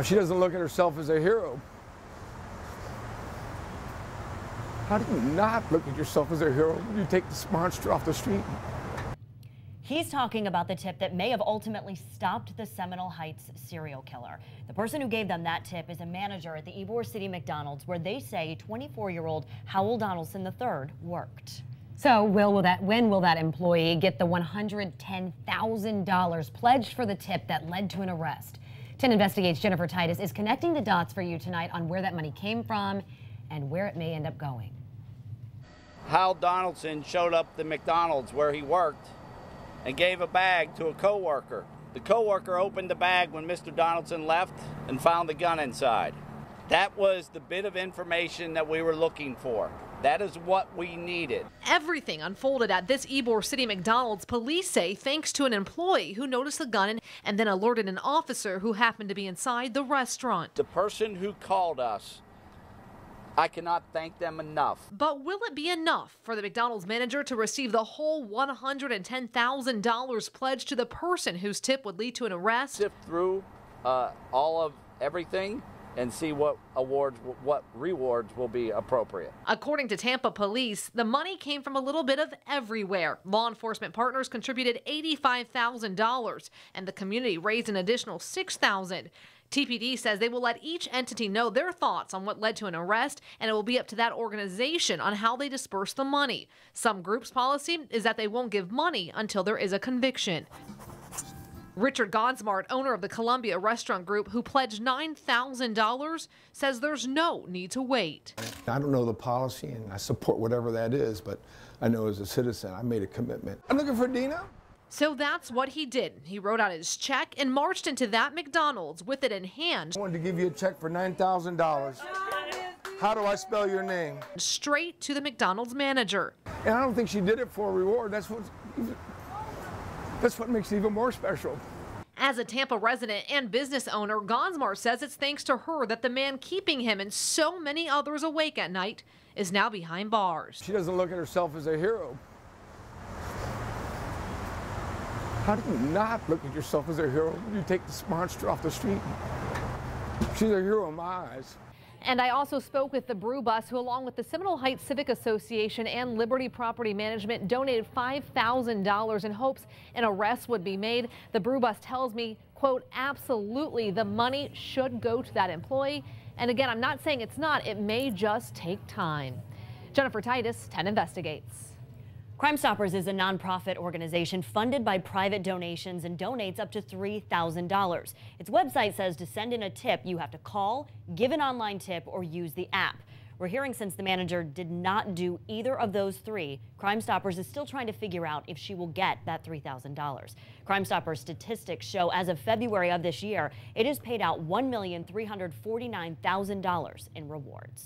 She doesn't look at herself as a hero. How do you not look at yourself as a hero when you take this monster off the street? He's talking about the tip that may have ultimately stopped the Seminole Heights serial killer. The person who gave them that tip is a manager at the Ybor City McDonald's, where they say 24-year-old Howell Donaldson III worked. So when will that employee get the $110,000 pledged for the tip that led to an arrest? 10 Investigates' Jennifer Titus is connecting the dots for you tonight on where that money came from and where it may end up going. Hal Donaldson showed up at the McDonald's where he worked and gave a bag to a coworker. The coworker opened the bag when Mr. Donaldson left and found the gun inside. That was the bit of information that we were looking for. That is what we needed. Everything unfolded at this Ybor City McDonald's, police say, thanks to an employee who noticed the gun and then alerted an officer who happened to be inside the restaurant. The person who called us, I cannot thank them enough. But will it be enough for the McDonald's manager to receive the whole $110,000 pledged to the person whose tip would lead to an arrest? Sift through all of everything and see what rewards will be appropriate. According to Tampa police, the money came from a little bit of everywhere. Law enforcement partners contributed $85,000 and the community raised an additional $6,000. TPD says they will let each entity know their thoughts on what led to an arrest, and it will be up to that organization on how they disperse the money. Some groups' policy is that they won't give money until there is a conviction. Richard Godsmart, owner of the Columbia Restaurant Group, who pledged $9,000, says there's no need to wait. I don't know the policy, and I support whatever that is, but I know as a citizen, I made a commitment. I'm looking for Dina. So that's what he did. He wrote out his check and marched into that McDonald's with it in hand. I wanted to give you a check for $9,000. How do I spell your name? Straight to the McDonald's manager. And I don't think she did it for a reward. That's what makes it even more special. As a Tampa resident and business owner, Gonsmar says it's thanks to her that the man keeping him and so many others awake at night is now behind bars. She doesn't look at herself as a hero. How do you not look at yourself as a hero when you take this monster off the street? She's a hero in my eyes. And I also spoke with the Brew Bus, who along with the Seminole Heights Civic Association and Liberty Property Management donated $5,000 in hopes an arrest would be made. The Brew Bus tells me, quote, absolutely, the money should go to that employee. And again, I'm not saying it's not. It may just take time. Jennifer Titus, 10 Investigates. Crime Stoppers is a nonprofit organization funded by private donations and donates up to $3,000. Its website says to send in a tip, you have to call, give an online tip, or use the app. We're hearing since the manager did not do either of those three, Crime Stoppers is still trying to figure out if she will get that $3,000. Crime Stoppers statistics show as of February of this year, it has paid out $1,349,000 in rewards.